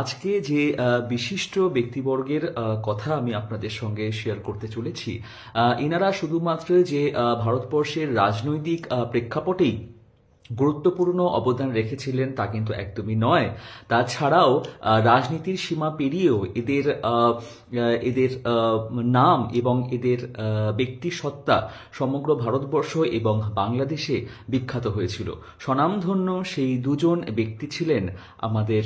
আজকে যে বিশিষ্ট ব্যক্তিবর্গের কথা আমি আপনাদের সঙ্গে শেয়ার করতে চলেছি, এনারা শুধুমাত্র যে ভারতবর্ষের রাজনৈতিক প্রেক্ষাপটেই গুরুত্বপূর্ণ অবদান রেখেছিলেন তা কিন্তু একদমই নয়। তাছাড়াও রাজনীতির সীমা পেরিয়েও এদের নাম এবং এদের ব্যক্তিসত্তা সমগ্র ভারতবর্ষ এবং বাংলাদেশে বিখ্যাত হয়েছিল। স্বনামধন্য সেই দুজন ব্যক্তি ছিলেন আমাদের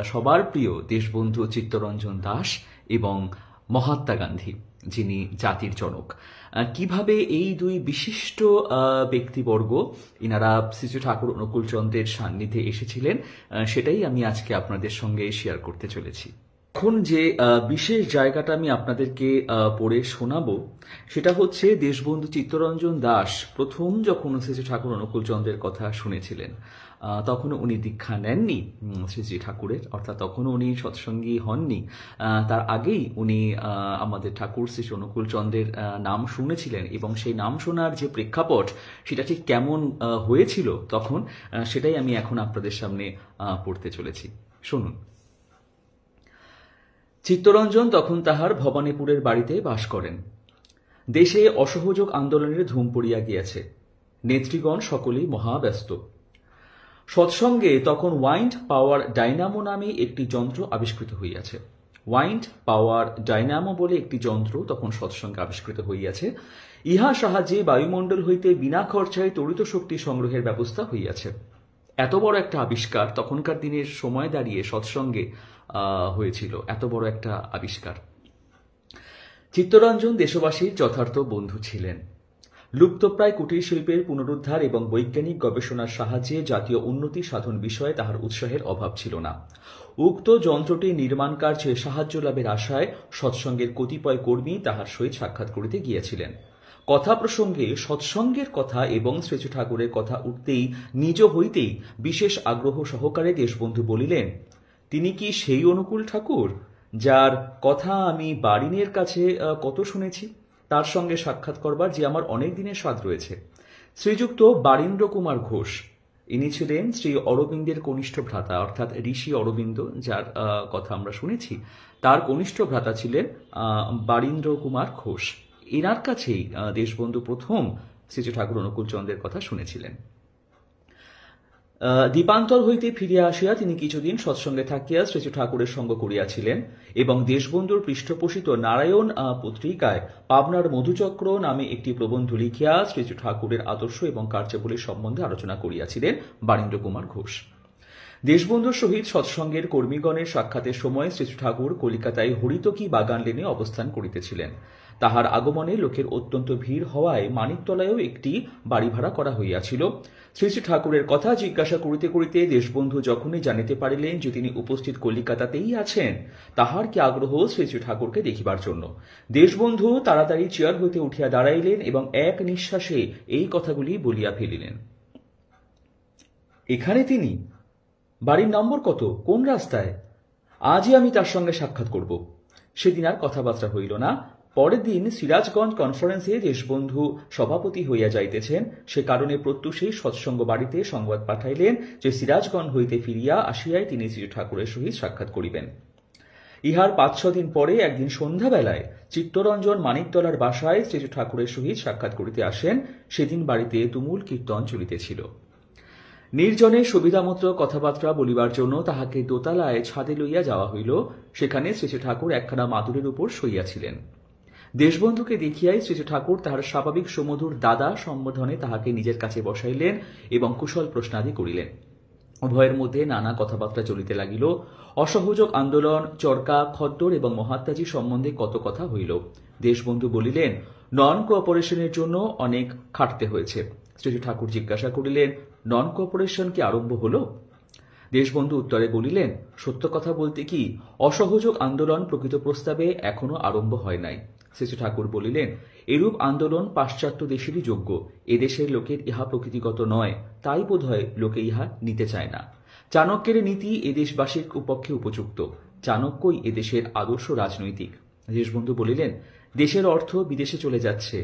সবার প্রিয় দেশবন্ধু চিত্তরঞ্জন দাস এবং মহাত্মা গান্ধী, যিনি জাতির জনক। কিভাবে এই দুই বিশিষ্ট ব্যক্তিবর্গ ইনারা শ্রী শ্রী ঠাকুর অনুকূলচন্দ্রের সান্নিধ্যে এসেছিলেন, সেটাই আমি আজকে আপনাদের সঙ্গে শেয়ার করতে চলেছি। এখন যে বিশেষ জায়গাটা আমি আপনাদেরকে পড়ে শোনাবো সেটা হচ্ছে, দেশবন্ধু চিত্তরঞ্জন দাস প্রথম যখন শ্রী শ্রী ঠাকুর অনুকূলচন্দ্রের কথা শুনেছিলেন, তখনও উনি দীক্ষা নেননি শ্রী শ্রী ঠাকুরের, অর্থাৎ তখনও উনি সৎসঙ্গী হননি। তার আগেই উনি আমাদের ঠাকুর শ্রী শ্রী অনুকূলচন্দ্রের নাম শুনেছিলেন, এবং সেই নাম শোনার যে প্রেক্ষাপট সেটা ঠিক কেমন হয়েছিল তখন, সেটাই আমি এখন আপনাদের সামনে পড়তে চলেছি। শুনুন। চিত্তরঞ্জন তখন তাহার ভবানীপুরের বাড়িতে বাস করেন। দেশে অসহযোগ আন্দোলনের ধুম পড়িয়া গিয়াছে, নেত্রীগণ সকলেই মহাব্যস্ত। সৎসঙ্গে তখন ওয়াইন্ড পাওয়ার ডাইনামো নামে একটি যন্ত্র আবিষ্কৃত হইয়াছে। ওয়াইন্ড পাওয়ার ডাইনামো বলে একটি যন্ত্র তখন সৎসঙ্গে আবিষ্কৃত হইয়াছে। ইহা সাহায্যে বায়ুমণ্ডল হইতে বিনা খরচায় তড়িৎ শক্তি সংগ্রহের ব্যবস্থা হইয়াছে। এত বড় একটা আবিষ্কার তখনকার দিনের সময় দাঁড়িয়ে সৎসঙ্গে হয়েছিল, এত বড় একটা আবিষ্কার। চিত্তরঞ্জন দেশবাসীর যথার্থ বন্ধু ছিলেন। লুপ্তপ্রায় কুটির শিল্পের পুনরুদ্ধার এবং বৈজ্ঞানিক গবেষণার সাহায্যে জাতীয় উন্নতি সাধন বিষয়ে তাহার উৎসাহের অভাব ছিল না। উক্ত যন্ত্রটি নির্মাণ কার্যে সাহায্য লাভের আশায় সৎসঙ্গের কতিপয় কর্মী তাহার সহিত সাক্ষাৎ করিতে গিয়েছিলেন। কথা প্রসঙ্গে সৎসঙ্গের কথা এবং শ্রী ঠাকুরের কথা উঠতেই নিজ হইতেই বিশেষ আগ্রহ সহকারে দেশবন্ধু বলিলেন, তিনি কি সেই অনুকূল ঠাকুর যার কথা আমি বারিনের কাছে কত শুনেছি? তার সঙ্গে সাক্ষাৎ করবার যে আমার অনেক দিনের স্বাদ রয়েছে। শ্রীযুক্ত বারীন্দ্র কুমার ঘোষ, ইনি ছিলেন শ্রী অরবিন্দের কনিষ্ঠ ভ্রাতা, অর্থাৎ ঋষি অরবিন্দ যার কথা আমরা শুনেছি, তার কনিষ্ঠ ভ্রাতা ছিলেন বারীন্দ্র কুমার ঘোষ। এনার কাছেই দেশবন্ধু প্রথম শ্রী ঠাকুর অনুকূলচন্দ্রের কথা শুনেছিলেন। দ্বীপান্তর হইতে ফিরিয়া আসিয়া তিনি কিছুদিন সৎসঙ্গে থাকিয়া শ্রী ঠাকুরের সঙ্গ করিয়াছিলেন এবং দেশবন্ধুর পৃষ্ঠপোষিত নারায়ণ পত্রিকায় পাবনার মধুচক্র নামে একটি প্রবন্ধ লিখিয়া শ্রী ঠাকুরের আদর্শ এবং কার্যাবলীর সম্বন্ধে আলোচনা করিয়াছিলেন বারীন্দ্র কুমার ঘোষ। দেশবন্ধুর সহিত সৎসঙ্গের কর্মীগণের সাক্ষাতের সময় শ্রী ঠাকুর কলিকাতায় হরিতকি বাগান লেনে অবস্থান করিতেছিলেন। তাহার আগমনে লোকের অত্যন্ত ভিড় হওয়ায় মানিকতলায়ও একটি বাড়ি ভাড়া করা হইয়াছিল। শ্রী শ্রী ঠাকুরের কথা জিজ্ঞাসা করিতে করিতে দেশবন্ধু যখনই জানিতে পারিলেন যে তিনি উপস্থিত কলিকাতাতেই আছেন, তাহার কি আগ্রহ শ্রী শ্রী ঠাকুরকে দেখিবার জন্য। দেশবন্ধু তাড়াতাড়ি চেয়ার হইতে উঠিয়া দাঁড়াইলেন এবং এক নিঃশ্বাসে এই কথাগুলি বলিয়া ফেলিলেন। এখানে তিনি? বাড়ির নম্বর কত? কোন রাস্তায়? আজই আমি তার সঙ্গে সাক্ষাৎ করব। সেদিন আর কথাবার্তা হইল না। পরের দিন সিরাজগঞ্জ কনফারেন্সে দেশবন্ধু সভাপতি হইয়া যাইতেছেন, সে কারণে প্রত্যুষেই সৎসঙ্গ বাড়িতে সংবাদ পাঠাইলেন যে সিরাজগঞ্জ হইতে ফিরিয়া আসিয়াই তিনি শ্রী ঠাকুরের সহিত সাক্ষাৎ করিবেন। ইহার 5-6 দিন পরে একদিন সন্ধ্যাবেলায় চিত্তরঞ্জন মানিকতলার বাসায় শ্রী ঠাকুরের সহিত সাক্ষাৎ করিতে আসেন। সেদিন বাড়িতে তুমুল কীর্তন চলিতেছিল। নির্জনে সুবিধামতো কথাবার্তা বলিবার জন্য তাহাকে দোতলায় ছাদে লইয়া যাওয়া হইল। সেখানে শ্রী ঠাকুর একখানা মাদুরের উপর শইয়াছিলেন। দেশবন্ধুকে দেখিয়াই শ্রী ঠাকুর তাহার স্বাভাবিক সুমধুর দাদা সম্বোধনে তাহাকে নিজের কাছে বসাইলেন এবং কুশল প্রশ্নাদি করিলেন। উভয়ের মধ্যে নানা কথাবার্তা চলিতে লাগিল। অসহযোগ আন্দোলন, চরকা, খদ্দর এবং মহাত্মাজি সম্বন্ধে কত কথা হইল। দেশবন্ধু বলিলেন, নন কোঅপারেশনের জন্য অনেক খাটতে হয়েছে। শ্রী ঠাকুর জিজ্ঞাসা করিলেন, নন কোঅপারেশন কি আরম্ভ হল? দেশবন্ধু উত্তরে বলিলেন, সত্য কথা বলতে কি, অসহযোগ আন্দোলন প্রকৃত প্রস্তাবে এখনো আরম্ভ হয় নাই। শ্রী ঠাকুর বলিলেন, এরূপ আন্দোলন পাশ্চাত্য দেশেরই যোগ্য, এদেশের লোকের ইহা প্রকৃতিগত নয়, তাই বোধ হয় লোকে ইহা নিতে চায় না। চাণক্যের নীতি এদেশবাসীর পক্ষে উপযুক্ত, চাণক্যই এদেশের আদর্শ রাজনৈতিক। দেশবন্ধু বলিলেন, দেশের অর্থ বিদেশে চলে যাচ্ছে,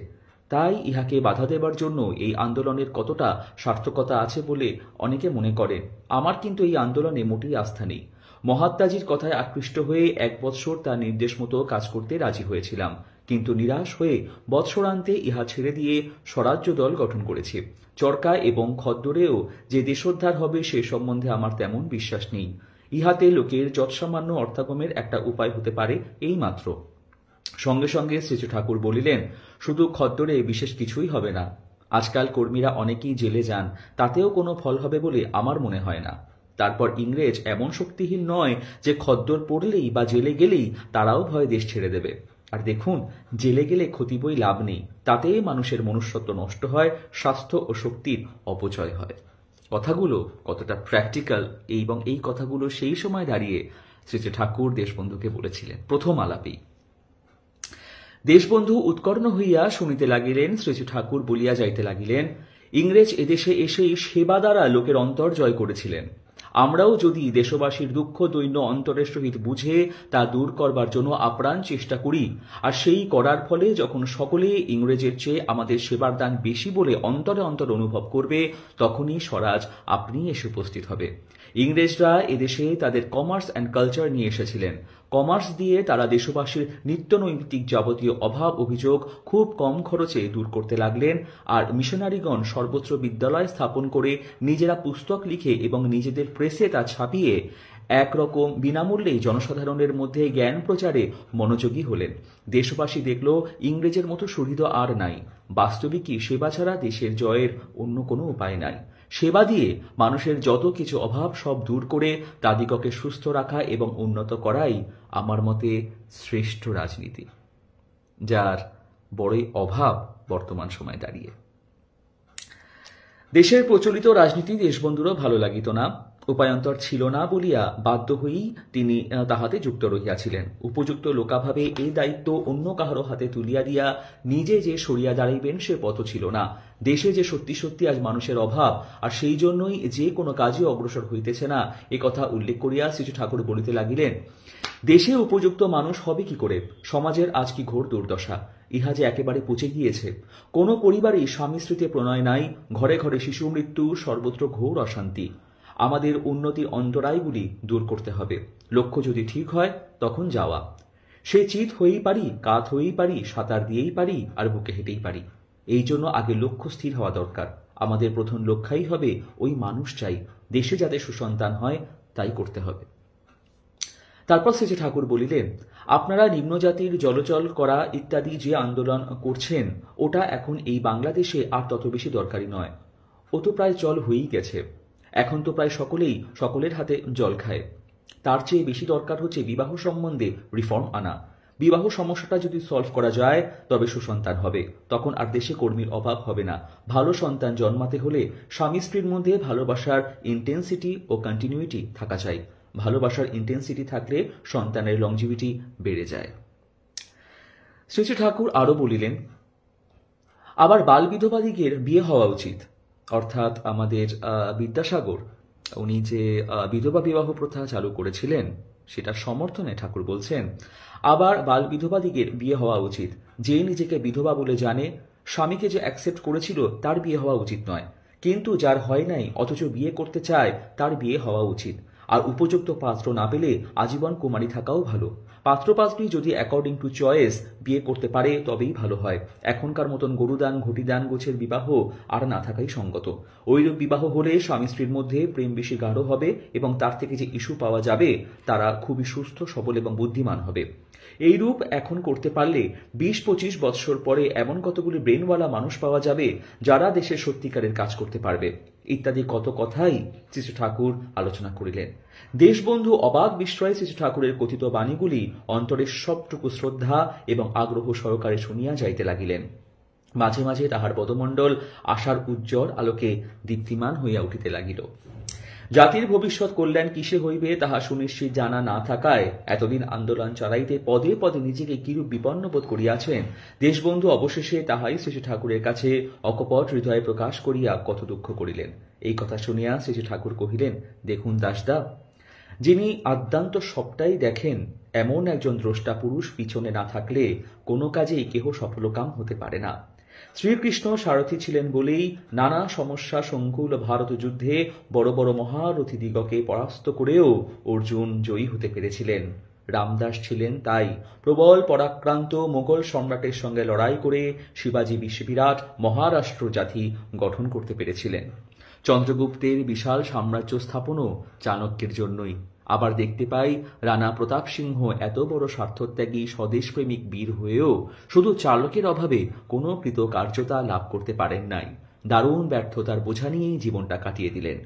তাই ইহাকে বাধা দেবার জন্য এই আন্দোলনের কতটা সার্থকতা আছে বলে অনেকে মনে করেন। আমার কিন্তু এই আন্দোলনে মোটেই আস্থা নেই। মহাত্মাজির কথায় আকৃষ্ট হয়ে 1 বৎসর তার নির্দেশ মতো কাজ করতে রাজি হয়েছিলাম, কিন্তু নিরাশ হয়ে বৎসরান্তে ইহা ছেড়ে দিয়ে স্বরাজ্য দল গঠন করেছি। চরকা এবং খদ্দরেও যে দেশোদ্ধার হবে সে সম্বন্ধে আমার তেমন বিশ্বাস নেই। ইহাতে লোকের যৎসামান্য অর্থাগমের একটা উপায় হতে পারে, এই মাত্র। সঙ্গে সঙ্গে শ্রীজু ঠাকুর বলিলেন, শুধু খদ্দরে বিশেষ কিছুই হবে না। আজকাল কর্মীরা অনেকেই জেলে যান, তাতেও কোনো ফল হবে বলে আমার মনে হয় না। তারপর ইংরেজ এমন শক্তিহীন নয় যে খদ্দর পড়লেই বা জেলে গেলেই তারাও ভয়ে দেশ ছেড়ে দেবে। আর দেখুন, জেলে গেলে ক্ষতি বই লাভ নেই, তাতে মানুষের মনুষ্যত্ব নষ্ট হয়, স্বাস্থ্য ও শক্তির অপচয় হয়। কথাগুলো কতটা প্র্যাকটিক্যাল এবং এই কথাগুলো সেই সময় দাঁড়িয়ে শ্রী ঠাকুর দেশবন্ধুকে বলেছিলেন প্রথম আলাপেই। দেশবন্ধু উৎকর্ণ হইয়া শুনিতে লাগিলেন। শ্রীজু ঠাকুর বলিয়া যাইতে লাগিলেন, ইংরেজ এদেশে এসেই সেবা দ্বারা লোকের অন্তর জয় করেছিলেন। আমরাও যদি দেশবাসীর দুঃখ দৈন্য অন্তরের সহিত বুঝে তা দূর করবার জন্য আপ্রাণ চেষ্টা করি, আর সেই করার ফলে যখন সকলে ইংরেজের চেয়ে আমাদের সেবার দান বেশি বলে অন্তরে অন্তর অনুভব করবে, তখনই স্বরাজ আপনি এসে উপস্থিত হবে। ইংরেজরা এদেশে তাদের কমার্স অ্যান্ড কালচার নিয়ে এসেছিলেন। কমার্স দিয়ে তারা দেশবাসীর নিত্যনৈমিত্তিক যাবতীয় অভাব অভিযোগ খুব কম খরচে দূর করতে লাগলেন, আর মিশনারিগণ সর্বত্র বিদ্যালয় স্থাপন করে নিজেরা পুস্তক লিখে এবং নিজেদের প্রেসে তা ছাপিয়ে একরকম বিনামূল্যেই জনসাধারণের মধ্যে জ্ঞান প্রচারে মনোযোগী হলেন। দেশবাসী দেখল ইংরেজের মতো সুহৃদ আর নাই। বাস্তবিকই সেবা ছাড়া দেশের জয়ের অন্য কোনো উপায় নাই। সেবা দিয়ে মানুষের যত কিছু অভাব সব দূর করে তাদিগকে সুস্থ রাখা এবং উন্নত করাই আমার মতে শ্রেষ্ঠ রাজনীতি, যার বড়ই অভাব বর্তমান সময় দাঁড়িয়ে। দেশের প্রচলিত রাজনীতি দেশবন্ধুরও ভালো লাগিত না। উপায়ন্তর ছিল না বলিয়া বাধ্য হয়েই তিনি তাহাতে যুক্ত রহিয়াছিলেন। উপযুক্ত লোকাভাবে এই দায়িত্ব অন্য কাহারো হাতে তুলিয়া দিয়া নিজে যে সরিয়া দাঁড়াইবেন সে পথ ছিল না। দেশে যে সত্যি সত্যি আজ মানুষের অভাব, আর সেই জন্যই যে কোনো কাজে অগ্রসর হইতেছে না, এ কথা উল্লেখ করিয়া শ্রীজু ঠাকুর বলিতে লাগিলেন, দেশে উপযুক্ত মানুষ হবে কি করে? সমাজের আজ কি ঘোর দুর্দশা, ইহা যে একেবারে পচে গিয়েছে। কোনো পরিবারেই স্বামী স্ত্রীতে প্রণয় নাই, ঘরে ঘরে শিশু মৃত্যু, সর্বত্র ঘোর অশান্তি। আমাদের উন্নতির অন্তরায়গুলি দূর করতে হবে। লক্ষ্য যদি ঠিক হয় তখন যাওয়া। সে চিত হয়েই পারি, কাত হয়েই পারি, সাঁতার দিয়েই পারি, আর বুকে হেঁটেই পারি। এই জন্য আগে লক্ষ্য স্থির হওয়া দরকার। আমাদের প্রথম লক্ষ্যই হবে ওই মানুষ চাই, দেশে যাতে সুসন্তান হয় তাই করতে হবে। তারপর শ্রীজু ঠাকুর বলিলেন, আপনারা নিম্নজাতির জলচল করা ইত্যাদি যে আন্দোলন করছেন, ওটা এখন এই বাংলাদেশে আর তত বেশি দরকারি নয়। ও তো প্রায় চল হয়েই গেছে। এখন তো প্রায় সকলেই সকলের হাতে জল খায়। তার চেয়ে বেশি দরকার হচ্ছে বিবাহ সম্বন্ধে রিফর্ম আনা। বিবাহ সমস্যাটা যদি সলভ করা যায় তবে সুসন্তান হবে, তখন আর দেশে কর্মীর অভাব হবে না। ভালো সন্তান জন্মাতে হলে স্বামী স্ত্রীর মধ্যে ভালোবাসার ইন্টেন্সিটি ও কন্টিনিউইটি থাকা চাই। ভালোবাসার ইন্টেন্সিটি থাকলে সন্তানের লংজিভিটি বেড়ে যায়। শ্রীজু ঠাকুর আরো বলিলেন, আবার বাল বিধবাদিগের বিয়ে হওয়া উচিত। অর্থাৎ আমাদের বিদ্যাসাগর উনি যে বিধবা বিবাহ প্রথা চালু করেছিলেন সেটার সমর্থনে ঠাকুর বলছেন, আবার বাল বিধবাদিগের বিয়ে হওয়া উচিত। যে নিজেকে বিধবা বলে জানে, স্বামীকে যে অ্যাকসেপ্ট করেছিল, তার বিয়ে হওয়া উচিত নয়। কিন্তু যার হয় নাই অথচ বিয়ে করতে চায়, তার বিয়ে হওয়া উচিত। আর উপযুক্ত পাত্র না পেলে আজীবন কুমারী থাকাও ভালো। পাত্রপাত্রী যদি অ্যাকর্ডিং টু চয়েস বিয়ে করতে পারে তবেই ভালো হয়। এখনকার মতন গরুদান ঘটিদান গোছের বিবাহ আর না থাকাই সঙ্গত। ওইরূপ বিবাহ হলে স্বামী স্ত্রীর মধ্যে প্রেম বেশি গাঢ় হবে এবং তার থেকে যে ইস্যু পাওয়া যাবে তারা খুবই সুস্থ সবল এবং বুদ্ধিমান হবে। এইরূপ এখন করতে পারলে ২০-২৫ বৎসর পরে এমন কতগুলি ব্রেনওয়ালা মানুষ পাওয়া যাবে যারা দেশের সত্যিকারের কাজ করতে পারবে, ইত্যাদি কত কথাই শ্রীজু ঠাকুর আলোচনা করিলেন। দেশবন্ধু অবাক বিস্ময়ে শ্রীজু ঠাকুরের কথিত বাণীগুলি অন্তরের সবটুকু শ্রদ্ধা এবং আগ্রহ সহকারে শুনিয়া যাইতে লাগিলেন। মাঝে মাঝে তাহার পদমণ্ডল আশার উজ্জ্বল আলোকে দীপ্তিমান হইয়া উঠিতে লাগিল। জাতির ভবিষ্যৎ কল্যাণ কিসে হইবে তাহা সুনিশ্চিত জানা না থাকায় এতদিন আন্দোলন চালাইতে পদে পদে নিজেকে কিরূপ বিপন্ন বোধ করিয়াছেন, দেশবন্ধু অবশেষে তাহাই শ্রীজু ঠাকুরের কাছে অকপট হৃদয়ে প্রকাশ করিয়া কত দুঃখ করিলেন। এই কথা শুনিয়া শ্রীজু ঠাকুর কহিলেন, দেখুন দাসদা, যিনি আদ্যান্ত সবটাই দেখেন এমন একজন দ্রষ্টা পুরুষ পিছনে না থাকলে কোনো কাজেই কেহ সফলকাম হতে পারে না। শ্রীকৃষ্ণ সারথী ছিলেন বলেই নানা সমস্যা সংকুল ভারত যুদ্ধে বড় বড় মহারথীদিগকে পরাস্ত করেও অর্জুন জয়ী হতে পেরেছিলেন। রামদাস ছিলেন তাই প্রবল পরাক্রান্ত মোগল সম্রাটের সঙ্গে লড়াই করে শিবাজী বিরাট মহারাষ্ট্র জাতি গঠন করতে পেরেছিলেন। চন্দ্রগুপ্তের বিশাল সাম্রাজ্য স্থাপনও চাণক্যের জন্যই। আবার দেখতে পাই রানা প্রতাপ সিংহ এত বড় স্বার্থত্যাগী স্বদেশপ্রেমিক বীর হয়েও শুধু চালকের অভাবে কোনো কৃতকার্যতা লাভ করতে পারেন নাই। দারুণ ব্যর্থতার বোঝা নিয়েই জীবনটা কাটিয়ে দিলেন।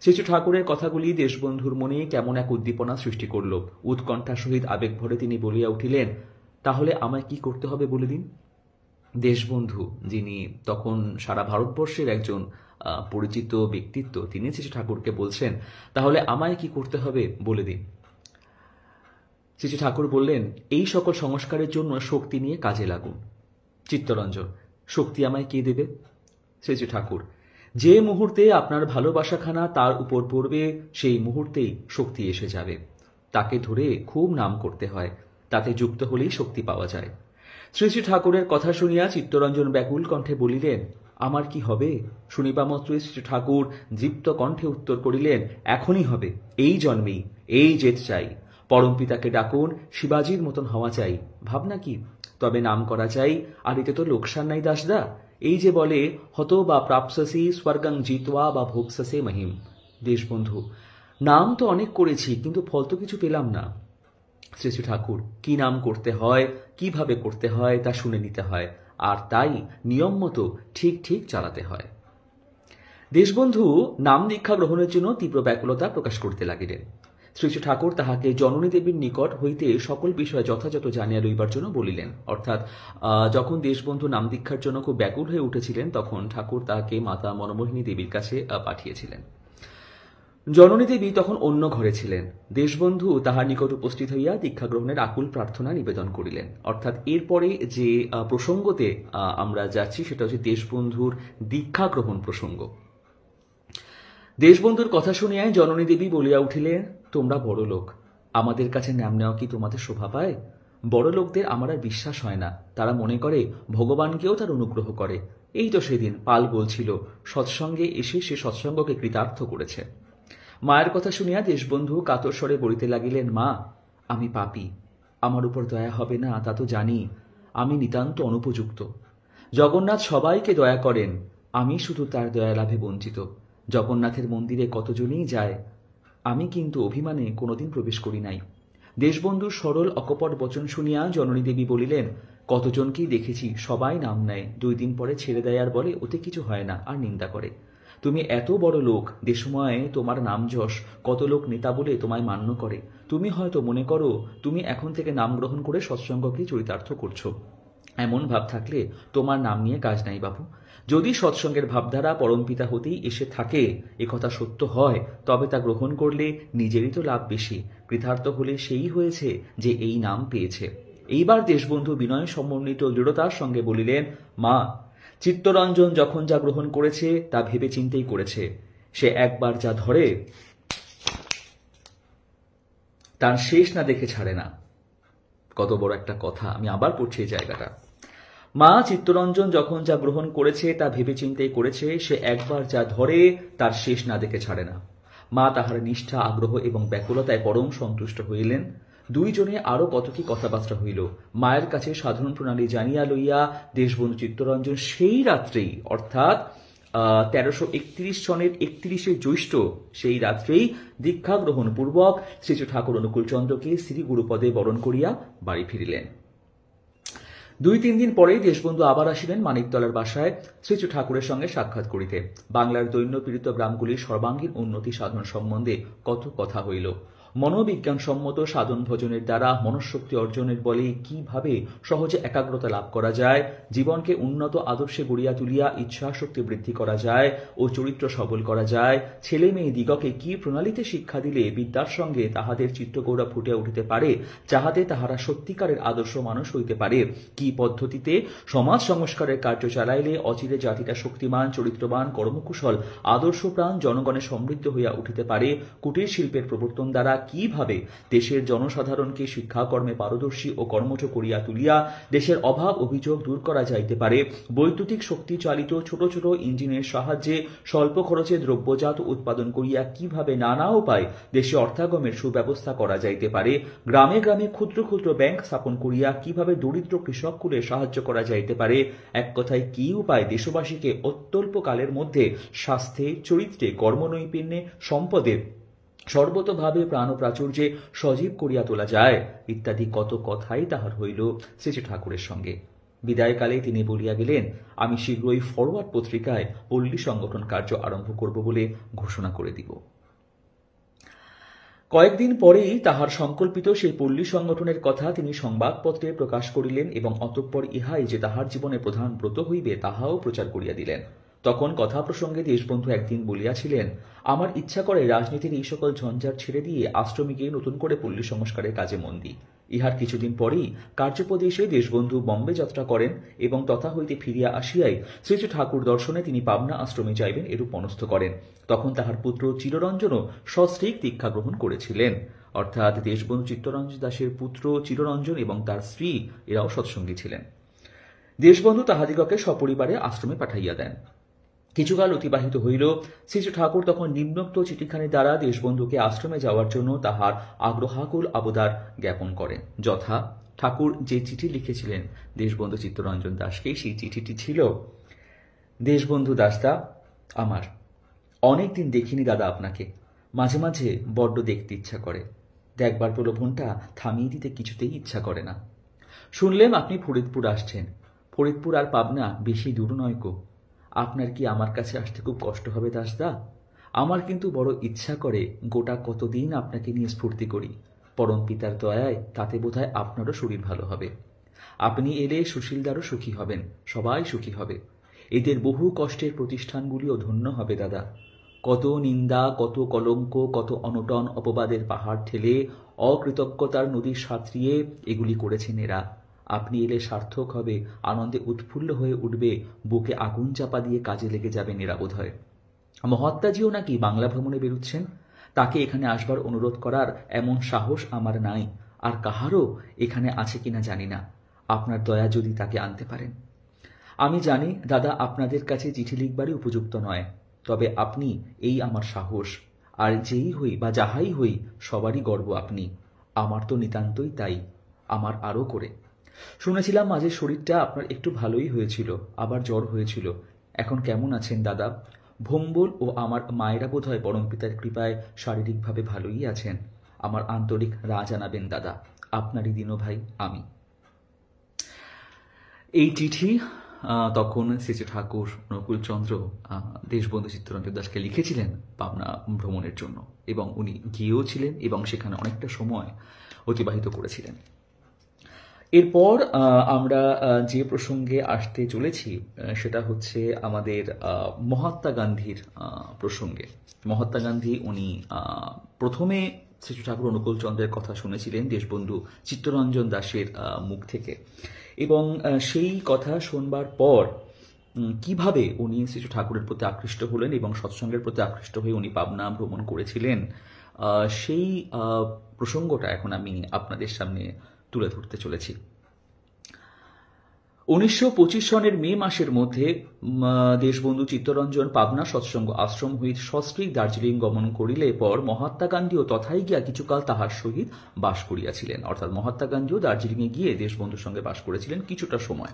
শ্রী ঠাকুরের কথাগুলি দেশবন্ধুর মনে কেমন এক উদ্দীপনা সৃষ্টি করল। উৎকণ্ঠার সহিত আবেগ ভরে তিনি বলিয়া উঠিলেন, তাহলে আমায় কি করতে হবে বলে দিন। দেশবন্ধু, যিনি তখন সারা ভারতবর্ষের একজন পরিচিত ব্যক্তিত্ব, তিনি শ্রী ঠাকুরকে বলছেন, তাহলে আমায় কি করতে হবে বলে দিন। শ্রী ঠাকুর বললেন, এই সকল সংস্কারের জন্য শক্তি নিয়ে কাজে লাগুন। চিত্তরঞ্জন, শক্তি আমায় কে দেবে? শ্রী ঠাকুর, যে মুহূর্তে আপনার ভালোবাসাখানা তার উপর পড়বে সেই মুহূর্তেই শক্তি এসে যাবে। তাকে ধরে খুব নাম করতে হয়, তাতে যুক্ত হলেই শক্তি পাওয়া যায়। শ্রী ঠাকুরের কথা শুনিয়া চিত্তরঞ্জন ব্যাকুল কণ্ঠে বলিলেন, আমার কি হবে? শুনিবা মাত্রই শ্রী ঠাকুর দৃপ্ত কণ্ঠে উত্তর করিলেন, এখনই হবে, এই জন্মেই, এই জেদ চাই। পরম পিতাকে ডাকুন, শিবাজির মতন হওয়া চাই। ভাবনা কি? তবে নাম করা চাই, আর এতে তো লোকসান নাই দাসদা। এই যে বলে, হত বা প্রাপসসি স্বর্গাং জিতওয়া বা ভোগসসে মহিম। দেশবন্ধু, নাম তো অনেক করেছি, কিন্তু ফল তো কিছু পেলাম না। শ্রী ঠাকুর, কি নাম করতে হয়, কিভাবে করতে হয় তা শুনে নিতে হয়, আর তাই নিয়ম মতো ঠিক ঠিক চালাতে হয়। দেশবন্ধু নাম দীক্ষা গ্রহণের জন্য তীব্র ব্যাকুলতা প্রকাশ করতে লাগিলেন। শ্রী ঠাকুর তাহাকে জননী দেবীর নিকট হইতে সকল বিষয় যথাযথ জানিয়া লইবার জন্য বলিলেন। অর্থাৎ যখন দেশবন্ধু নাম দীক্ষার জন্য খুব ব্যাকুল হয়ে উঠেছিলেন, তখন ঠাকুর তাহাকে মাতা মনমোহিনী দেবীর কাছে পাঠিয়েছিলেন। জননী দেবী তখন অন্য ঘরে ছিলেন। দেশবন্ধু তাহার নিকট উপস্থিত হইয়া দীক্ষা গ্রহণের আকুল প্রার্থনা নিবেদন করিলেন। অর্থাৎ এরপরে যে প্রসঙ্গতে আমরা যাচ্ছি সেটা হচ্ছে দেশবন্ধুর দীক্ষা গ্রহণ প্রসঙ্গ। দেশবন্ধুর কথা শুনিয়াই জননী দেবী বলিয়া উঠিলেন, তোমরা বড় লোক, আমাদের কাছে নাম নেওয়া কি তোমাদের শোভা পায়? বড় লোকদের আমার আর বিশ্বাস হয় না। তারা মনে করে ভগবানকেও তার অনুগ্রহ করে। এই তো সেদিন পাল বলছিল, সৎসঙ্গে এসে সে সৎসঙ্গকে কৃতার্থ করেছে। মায়ের কথা শুনিয়া দেশবন্ধু কাতর স্বরে বলিতে লাগিলেন, মা, আমি পাপী, আমার উপর দয়া হবে না তা তো জানি। আমি নিতান্ত অনুপযুক্ত। জগন্নাথ সবাইকে দয়া করেন, আমি শুধু তার দয়া লাভে বঞ্চিত। জগন্নাথের মন্দিরে কতজনই যায়, আমি কিন্তু অভিমানে কোনোদিন প্রবেশ করি নাই। দেশবন্ধুর সরল অকপট বচন শুনিয়া জননী দেবী বলিলেন, কতজনকেই দেখেছি, সবাই নাম নেয়, 2 দিন পরে ছেড়ে দেয় আর বলে ওতে কিছু হয় না, আর নিন্দা করে। তুমি এত বড় লোক, দেশময় তোমার নাম যশ, কত লোক নেতা বলে তোমায় মান্য করে। তুমি হয়তো মনে করো তুমি এখন থেকে নাম গ্রহণ করে সৎসঙ্গকে চরিতার্থ করছো। এমন ভাব থাকলে তোমার নাম নিয়ে কাজ নাই বাবু। যদি সৎসঙ্গের ভাবধারা পরমপিতা হতেই এসে থাকে, একথা সত্য হয়, তবে তা গ্রহণ করলে নিজেরই তো লাভ বেশি। কৃতার্থ হলে সেই হয়েছে যে এই নাম পেয়েছে। এইবার দেশবন্ধু বিনয় সমন্বিত দৃঢ়তার সঙ্গে বলিলেন, মা, চিত্তরঞ্জন যখন যা গ্রহণ করেছে তা ভেবে চিন্তেই করেছে। সে একবার যা ধরে তার শেষ না দেখে ছাড়ে না। কত বড় একটা কথা, আমি আবার পড়ছি এই জায়গাটা। মা, চিত্তরঞ্জন যখন যা গ্রহণ করেছে তা ভেবে চিন্তেই করেছে। সে একবার যা ধরে তার শেষ না দেখে ছাড়ে না। মা তাহার নিষ্ঠা, আগ্রহ এবং ব্যাকুলতায় পরম সন্তুষ্ট হইলেন। দুইজনে আরো কত কি কথাবার্তা হইল। মায়ের কাছে সাধারণ প্রণালী জানিয়া লইয়া দেশবন্ধু চিত্তরঞ্জন সেই রাত্রেই, অর্থাৎ 1331 সনের 31শে জ্যৈষ্ঠ, সেই রাত্রেই দীক্ষা গ্রহণ পূর্বক শ্রী ঠাকুর অনুকূলচন্দ্রকে শ্রী গুরুপদে বরণ করিয়া বাড়ি ফিরিলেন। 2-3 দিন পরেই দেশবন্ধু আবার আসিলেন মানিকতলার বাসায় শ্রী ঠাকুরের সঙ্গে সাক্ষাৎ করিতে। বাংলার দৈন্যপীড়িত গ্রামগুলির সর্বাঙ্গীন উন্নতি সাধন সম্বন্ধে কত কথা হইল। মনোবিজ্ঞানসম্মত সাধন ভজনের দ্বারা মনঃশক্তি অর্জনের বলে কিভাবে সহজে একাগ্রতা লাভ করা যায়, জীবনকে উন্নত আদর্শে গড়িয়া তুলিয়া ইচ্ছাশক্তি বৃদ্ধি করা যায় ও চরিত্র সবল করা যায়, ছেলে মেয়ে দিগকে কি প্রণালীতে শিক্ষা দিলে বিদ্যার সঙ্গে তাহাদের চিত্তগৌরব ফুটিয়া উঠিতে পারে, যাহাতে তাহারা সত্যিকারের আদর্শ মানুষ হইতে পারে, কি পদ্ধতিতে সমাজ সংস্কারের কার্য চালাইলে অচিরে জাতিটা শক্তিমান, চরিত্রবান, কর্মকুশল, আদর্শপ্রাণ জনগণে সমৃদ্ধ হইয়া উঠিতে পারে, কুটির শিল্পের প্রবর্তন দ্বারা কিভাবে দেশের জনসাধারণকে শিক্ষাকর্মে পারদর্শী ও কর্মঠ করিয়া তুলিয়া দেশের অভাব অভিযোগ দূর করা যাইতে পারে, বৈদ্যুতিক শক্তি চালিত ছোট ছোট ইঞ্জিনের সাহায্যে স্বল্প খরচে দ্রব্যজাত উৎপাদন করিয়া কিভাবে নানা উপায় দেশে অর্থাগমের সুব্যবস্থা করা যাইতে পারে, গ্রামে গ্রামে ক্ষুদ্র ক্ষুদ্র ব্যাংক স্থাপন করিয়া কিভাবে দরিদ্র কৃষককুলে সাহায্য করা যাইতে পারে, এক কথায় কি উপায় দেশবাসীকে অত্যল্পকালের মধ্যে স্বাস্থ্যে, চরিত্রে, কর্মনৈপুণ্যে, সম্পদের সর্বতভাবে প্রাণপ্রাচুর্যে সজীব করিয়া তোলা যায় ইত্যাদি কত কথাই তাহার হইল শ্রী ঠাকুরের সঙ্গে। বিদায়কালে তিনি বলিয়া গেলেন, আমি শীঘ্রই ফরওয়ার্ড পত্রিকায় পল্লী সংগঠন কার্য আরম্ভ করব বলে ঘোষণা করে দিব। কয়েকদিন পরেই তাহার সংকল্পিত সেই পল্লী সংগঠনের কথা তিনি সংবাদপত্রে প্রকাশ করিলেন এবং অতঃপর ইহাই যে তাহার জীবনে প্রধান ব্রত হইবে তাহাও প্রচার করিয়া দিলেন। তখন কথা প্রসঙ্গে দেশবন্ধু একদিন বলিয়াছিলেন, আমার ইচ্ছা করে রাজনীতির এই সকল ঝঞ্ঝাট ছেড়ে দিয়ে আশ্রমে গিয়ে নতুন করে পল্লী সংস্কারের কাজে মন দিই। ইহার কিছুদিন পরেই কার্যপ্রদেশে দেশবন্ধু বম্বে যাত্রা করেন এবং তথা হইতে ফিরিয়া আসিয়াই শ্রী ঠাকুর দর্শনে তিনি পাবনা আশ্রমে যাইবেন এরূপ মনস্থ করেন। তখন তাহার পুত্র চিররঞ্জনও সস্ত্রীক দীক্ষা গ্রহণ করেছিলেন, অর্থাৎ দেশবন্ধু চিত্তরঞ্জন দাসের পুত্র চিররঞ্জন এবং তার স্ত্রী এরাও সৎসঙ্গী ছিলেন। দেশবন্ধু তাহাদিগকে সপরিবারে আশ্রমে পাঠাইয়া দেন। কিছুকাল অতিবাহিত হইল। শ্রী ঠাকুর তখন নিম্নোক্ত চিঠিখানি দ্বারা দেশবন্ধুকে আশ্রমে যাওয়ার জন্য তাহার আগ্রহাকুল আবদার জ্ঞাপন করেন। যথা, ঠাকুর যে চিঠি লিখেছিলেন দেশবন্ধু চিত্তরঞ্জন দাসকে, সেই চিঠিটি ছিল, দেশবন্ধু দাসদা আমার, অনেকদিন দেখিনি দাদা আপনাকে, মাঝে মাঝে বড্ড দেখতে ইচ্ছা করে, দেখবার প্রলোভনটা থামিয়ে দিতে কিছুতেই ইচ্ছা করে না। শুনলেম আপনি ফরিদপুর আসছেন, ফরিদপুর আর পাবনা বেশি দূর নয় গো, আপনার কি আমার কাছে আসতে খুব কষ্ট হবে দাসদা? আমার কিন্তু বড় ইচ্ছা করে গোটা কতদিন আপনাকে নিয়ে স্ফূর্তি করি, পরম পিতার দয়ায় তাতে বোধহয় আপনারও শরীর ভালো হবে। আপনি এলে সুশীলদারও সুখী হবেন, সবাই সুখী হবে, এদের বহু কষ্টের প্রতিষ্ঠানগুলিও ধন্য হবে দাদা। কত নিন্দা, কত কলঙ্ক, কত অনটন অপবাদের পাহাড় ঠেলে অকৃতজ্ঞতার নদী সাঁতরিয়ে এগুলি করেছেন এরা। আপনি এলে সার্থক হবে, আনন্দে উৎফুল্ল হয়ে উঠবে, বুকে আগুন চাপা দিয়ে কাজে লেগে যাবেন এরা বোধহয়। মহাত্মাজিও নাকি বাংলা ভ্রমণে বেরুচ্ছেন, তাকে এখানে আসবার অনুরোধ করার এমন সাহস আমার নাই, আর কাহারও এখানে আছে কিনা জানি না। আপনার দয়া যদি তাকে আনতে পারেন। আমি জানি দাদা আপনাদের কাছে চিঠি লিখবারই উপযুক্ত নয়, তবে আপনি এই আমার সাহস, আর যেই হই বা যাহাই হই সবারই গর্ব আপনি, আমার তো নিতান্তই তাই, আমার আরও করে। শুনেছিলাম মাঝে শরীরটা আপনার একটু ভালোই হয়েছিল, আবার জ্বর হয়েছিল, এখন কেমন আছেন দাদা? ভম্বল ও আমার মায়েরা বোধহয় পরম পিতার কৃপায় শারীরিকভাবে ভালোই আছেন। আমার আন্তরিক রাজ জানাবেন দাদা, আপনারই দিনু ভাই আমি। এই চিঠি তখন শ্রী ঠাকুর অনুকূলচন্দ্র দেশবন্ধু চিত্তরঞ্জন দাসকে লিখেছিলেন পাবনা ভ্রমণের জন্য, এবং উনি গিয়েও ছিলেন এবং সেখানে অনেকটা সময় অতিবাহিত করেছিলেন। এরপর আমরা যে প্রসঙ্গে আসতে চলেছি সেটা হচ্ছে আমাদের মহাত্মা গান্ধীর প্রসঙ্গে। মহাত্মা গান্ধী উনি প্রথমে শ্রী ঠাকুর অনুকূলচন্দ্রের কথা শুনেছিলেন দেশবন্ধু চিত্তরঞ্জন দাসের মুখ থেকে, এবং সেই কথা শুনবার পর কিভাবে উনি শ্রী ঠাকুরের প্রতি আকৃষ্ট হলেন এবং সৎসঙ্গের প্রতি আকৃষ্ট হয়ে উনি পাবনা ভ্রমণ করেছিলেন, সেই প্রসঙ্গটা এখন আমি আপনাদের সামনে তুলে ধরতে চলেছি। 1925 সনের মে মাসের মধ্যে দেশবন্ধু চিত্তরঞ্জন পাবনা সৎসঙ্গ আশ্রম হইতে সস্ত্রীক দার্জিলিং গমন করিলে পর মহাত্মা গান্ধীও তথায় গিয়া কিছুকাল তাহার সহিত বাস করিয়াছিলেন। অর্থাৎ মহাত্মা গান্ধীও দার্জিলিংয়ে গিয়ে দেশবন্ধুর সঙ্গে বাস করেছিলেন কিছুটা সময়।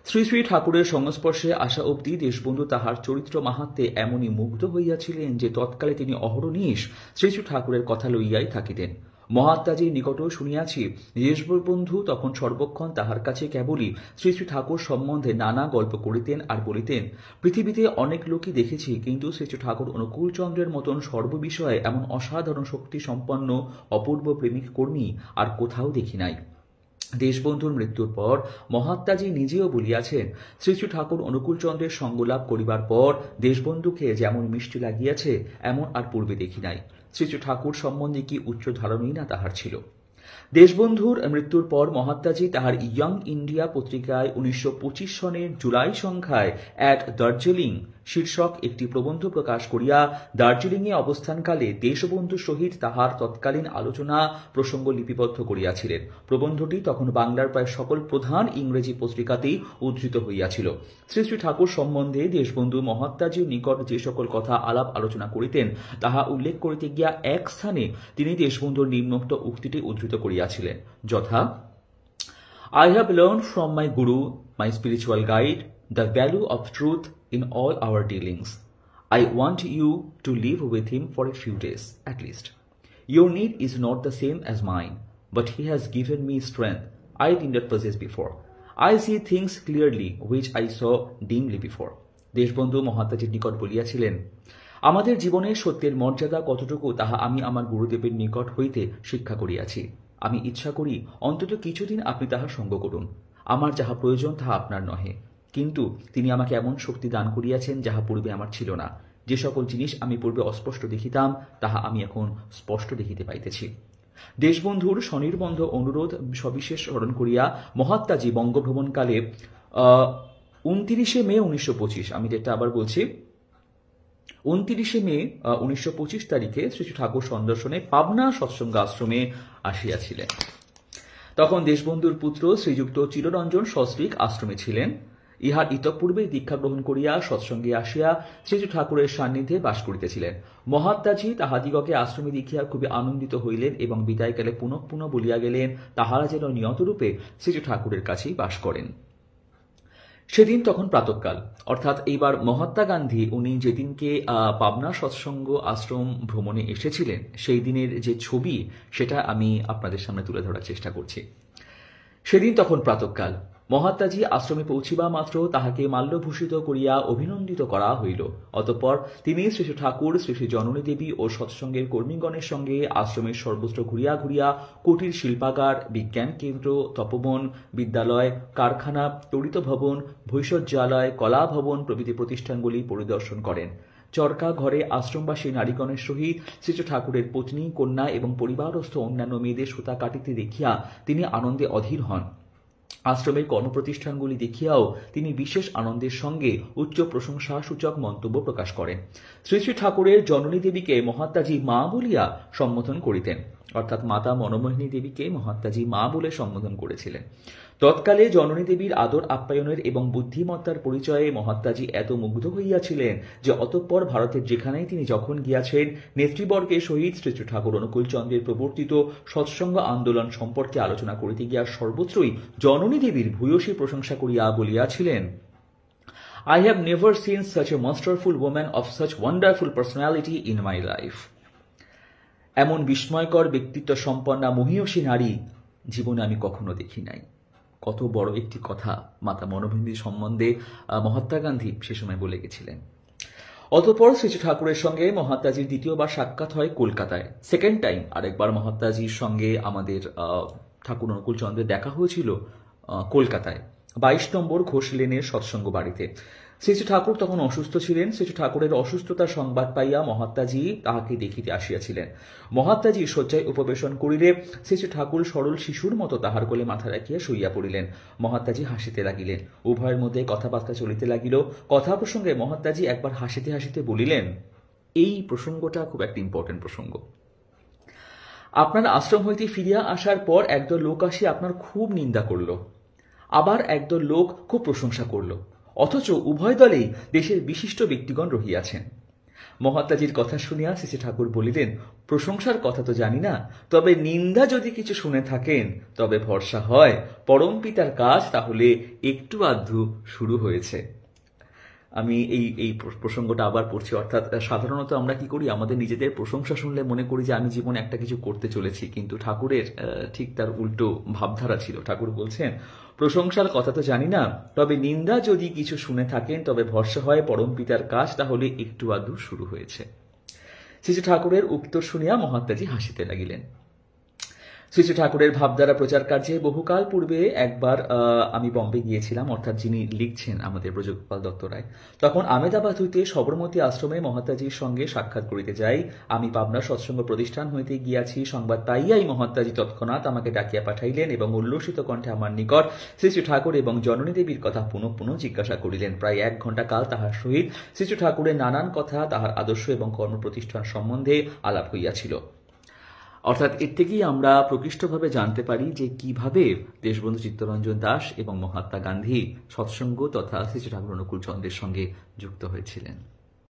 শ্রী শ্রী ঠাকুরের সংস্পর্শে আসা অবধি দেশবন্ধু তাহার চরিত্র মাহাত্ম্যে এমনই মুগ্ধ হইয়াছিলেন যে তৎকালে তিনি অহরনিশ শ্রী শ্রী ঠাকুরের কথা লইয়াই থাকিতেন। মহাত্মাজির নিকটও শুনিয়াছি দেশবন্ধু তখন সর্বক্ষণ তাহার কাছে কেবলই শ্রী শ্রী ঠাকুর সম্বন্ধে নানা গল্প করিতেন আর বলিতেন, পৃথিবীতে অনেক লোকই দেখেছি, কিন্তু শ্রী শ্রী ঠাকুর অনুকূলচন্দ্রের মতন সর্ববিষয়ে এমন অসাধারণ শক্তি সম্পন্ন অপূর্ব প্রেমিক কর্মী আর কোথাও দেখি নাই। দেশবন্ধুর মৃত্যুর পর মহাত্মাজি নিজেও বলিয়াছেন, শ্রী শ্রী ঠাকুর অনুকূলচন্দ্রের সঙ্গলাভ করিবার পর দেশবন্ধুকে যেমন মিষ্টি লাগিয়াছে এমন আর পূর্বে দেখি নাই। শ্রী শ্রী ঠাকুর সম্বন্ধে কি উচ্চ ধারণই না তাহার ছিল। দেশবন্ধুর মৃত্যুর পর মহাত্মাজি তাহার ইয়ং ইন্ডিয়া পত্রিকায় 1925 সনের জুলাই সংখ্যায় অ্যাট দার্জিলিং শীর্ষক একটি প্রবন্ধ প্রকাশ করিয়া দার্জিলিংয়ে অবস্থানকালে দেশবন্ধুর সহিত তাহার তৎকালীন আলোচনা প্রসঙ্গ লিপিবদ্ধ করিয়াছিলেন। প্রবন্ধটি তখন বাংলার প্রায় সকল প্রধান ইংরেজি পত্রিকাতেই উদ্ধৃত হইয়াছিল। শ্রী শ্রী ঠাকুর সম্বন্ধে দেশবন্ধু মহাত্মাজির নিকট যে সকল কথা আলাপ আলোচনা করিতেন তাহা উল্লেখ করিতে গিয়া এক স্থানে তিনি দেশবন্ধুর নিম্নোক্ত উক্তিটি উদ্ধৃত করিয়াছিলেন, যথা: I have learned from my Guru, my spiritual guide, the value of truth in all our dealings. I want you to live with him for a few days at least. Your need is not the same as mine, but he has given me strength I did not possess before. I see things clearly which I saw dimly before. Deshbandhu মহাত্মাজির নিকট বলিয়াছিলেন, আমাদের জীবনে সত্যের মর্যাদা কতটুকু তাহা আমি আমার গুরুদেবের নিকট হইতে শিক্ষা করিয়াছি। আমি ইচ্ছা করি অন্তত কিছুদিন আপনি তাহার সঙ্গ করুন। আমার যাহা প্রয়োজন তাহা আপনার নহে, কিন্তু তিনি আমাকে এমন শক্তি দান করিয়াছেন যাহা পূর্বে আমার ছিল না। যে সকল জিনিস আমি পূর্বে অস্পষ্ট দেখিতাম তাহা আমি এখন স্পষ্ট দেখিতে পাইতেছি। দেশবন্ধুর স্বনির্বন্ধ অনুরোধ সবিশেষ স্মরণ করিয়া মহাত্মাজি বঙ্গভ্রমণকালে 29 মে 1925, আমি যেটা আবার বলছি, 29 মে 1925 তারিখে শ্রী শ্রী ঠাকুর সন্দর্শনে পাবনা সৎসঙ্গ আশ্রমে আসিয়াছিলেন। তখন দেশবন্ধুর পুত্র শ্রীযুক্ত চিররঞ্জন সস্ত্রীক আশ্রমে ছিলেন। ইহার ইতঃপূর্বে দীক্ষা গ্রহণ করিয়া সৎসঙ্গে আসিয়া শ্রী শ্রী ঠাকুরের সান্নিধ্যে বাস করিতেছিলেন। মহাত্মাজি তাহাদিগকে আশ্রমে দেখিয়া খুবই আনন্দিত হইলেন এবং বিদায়কালে পুনঃ পুনঃ বলিয়া গেলেন তাহারা যেন নিয়তরূপে শ্রী শ্রী ঠাকুরের কাছেই বাস করেন। সেদিন তখন প্রাতঃকাল, অর্থাৎ এইবার মহাত্মা গান্ধী উনি যেদিনকে পাবনা সৎসঙ্গ আশ্রম ভ্রমণে এসেছিলেন সেই দিনের যে ছবি সেটা আমি আপনাদের সামনে তুলে ধরার চেষ্টা করছি। সেদিন তখন প্রাতঃকাল, মহাত্মাজি আশ্রমে পৌঁছিবা মাত্র তাহাকে মাল্যভূষিত করিয়া অভিনন্দিত করা হইল। অতঃপর তিনি শ্রী শ্রী ঠাকুর, শ্রী শ্রী জননী দেবী ও সৎসঙ্গের কর্মীগণের সঙ্গে আশ্রমের সর্বত্র ঘুরিয়া ঘুরিয়া কুটির শিল্পাগার, বিজ্ঞান কেন্দ্র, তপবন, বিদ্যালয়, কারখানা, তড়িৎ ভবন, ভৈষজ্যালয়, কলা ভবন প্রভৃতি প্রতিষ্ঠানগুলি পরিদর্শন করেন। চরকা ঘরে আশ্রমবাসী নারীগণের সহিত শ্রী শ্রী ঠাকুরের পত্নী, কন্যা এবং পরিবারস্থ অন্যান্য মেয়েদের সুতা কাটিতে দেখিয়া তিনি আনন্দে অধীর হন। আশ্রমের কর্মপ্রতিষ্ঠানগুলি দেখিয়াও তিনি বিশেষ আনন্দের সঙ্গে উচ্চ প্রশংসাসূচক মন্তব্য প্রকাশ করেন। শ্রী শ্রী ঠাকুরের জননী দেবীকে মহাত্মাজি মা বলিয়া সম্বোধন করিতেন, অর্থাৎ মাতা মনমোহিনী দেবীকে মহাত্মাজি মা বলে সম্বোধন করেছিলেন। তৎকালে জননী দেবীর আদর আপ্যায়নের এবং বুদ্ধিমত্তার পরিচয়ে মহাত্মাজি এত মুগ্ধ হইয়াছিলেন যে অতঃপর ভারতের যেখানেই তিনি যখন গিয়াছেন নেতৃবর্গের সহিত শ্রী শ্রী ঠাকুর অনুকূলচন্দ্রের প্রবর্তিত সৎসঙ্গ আন্দোলন সম্পর্কে আলোচনা করিতে গিয়া সর্বত্রই জননী দেবীর ভূয়সী প্রশংসা করিয়া বলিয়াছিলেন, I have never seen such a masterful woman of such wonderful personality in my life. এমন বিস্ময়কর ব্যক্তিত্ব সম্পন্না মহীয়সী নারী জীবনে আমি কখনো দেখি নাই। কত বড় একটি কথা মাতা মনোভিন্দি সম্বন্ধে মহাত্মা গান্ধী সে সময় বলে গেছিলেন। অতঃপর শ্রী ঠাকুরের সঙ্গে মহাত্মাজির দ্বিতীয়বার সাক্ষাৎ হয় কলকাতায়। সেকেন্ড টাইম আরেকবার মহাত্মাজির সঙ্গে আমাদের ঠাকুর অনুকূলচন্দ্রের দেখা হয়েছিল কলকাতায় 22 নম্বর ঘোষ লেনের সৎসঙ্গ বাড়িতে। শ্রী শ্রী ঠাকুর তখন অসুস্থ ছিলেন। শ্রী শ্রী ঠাকুরের অসুস্থতার সংবাদ পাইয়া মহাত্মাজি তাহাকে দেখিতে আসিয়াছিলেন। মহাত্মাজি শয্যায় উপবেশন করিলে শ্রী শ্রী ঠাকুর সরল শিশুর মতো তাহার কোলে মাথা রাখিয়া শুইয়া পড়িলেন। মহাত্মাজি হাসিতে লাগিলেন। উভয়ের মধ্যে কথাবার্তা চলিতে লাগিল। কথা প্রসঙ্গে মহাত্মাজি একবার হাসিতে হাসিতে বলিলেন, এই প্রসঙ্গটা খুব একটা ইম্পর্টেন্ট প্রসঙ্গ। আপনার আশ্রম হইতে ফিরিয়া আসার পর একদল লোক আসি আপনার খুব নিন্দা করল, আবার একদল লোক খুব প্রশংসা করল, অথচ উভয় দলেই দেশের বিশিষ্ট ব্যক্তিগণ রহিয়াছেন। মহাত্মাজির কথা শুনিয়া শ্রী শ্রী ঠাকুর বলিলেন, প্রশংসার কথা তো জানি না, তবে নিন্দা যদি কিছু শুনে থাকেন তবে ভরসা হয় পরম পিতার কাজ তাহলে একটু আধটু শুরু হয়েছে। আমি এই প্রসঙ্গটা আবার পড়ছি। অর্থাৎ সাধারণত আমরা কি করি, আমাদের নিজেদের প্রশংসা শুনলে মনে করি যে আমি জীবনে একটা কিছু করতে চলেছি, কিন্তু ঠাকুরের ঠিক তার উল্টো ভাবধারা ছিল। ঠাকুর বলছেন, প্রশংসার কথা তো জানি না, তবে নিন্দা যদি কিছু শুনে থাকেন তবে ভরসা হয় পরম পিতার কাজ তাহলে একটু আধটু শুরু হয়েছে। শ্রী ঠাকুরের উত্তর শুনিয়া মহাত্মাজি হাসিতে লাগিলেন। শ্রী শ্রী ঠাকুরের ভাবধারা প্রচার কার্যে বহুকাল পূর্বে একবার আমি বম্বে গিয়েছিলাম, অর্থাৎ যিনি লিখছেন আমাদের ব্রজগোপাল দত্ত রায়। তখন আমেদাবাদ হইতে সবরমতী আশ্রমে মহাত্মাজির সঙ্গে সাক্ষাৎ করিতে যাই। আমি পাবনা সৎসঙ্গ প্রতিষ্ঠান হইতে গিয়াছি সংবাদ পাইয়াই মহাত্মাজি তৎক্ষণাৎ আমাকে ডাকিয়া পাঠাইলেন এবং উল্লসিত কণ্ঠে আমার নিকট শ্রী শ্রী ঠাকুর এবং জননী দেবীর কথা পুনঃ পুনঃ জিজ্ঞাসা করিলেন। প্রায় 1 ঘণ্টা কাল তাহার সহিত শ্রী শ্রী ঠাকুরের নানান কথা, তাহার আদর্শ এবং কর্মপ্রতিষ্ঠান সম্বন্ধে আলাপ হইয়াছিল। অর্থাৎ এর থেকেই আমরা প্রকৃষ্টভাবে জানতে পারি যে কিভাবে দেশবন্ধু চিত্তরঞ্জন দাস এবং মহাত্মা গান্ধী সৎসঙ্গ তথা শ্রী শ্রী ঠাকুর অনুকূল চন্দ্রের সঙ্গে যুক্ত হয়েছিলেন।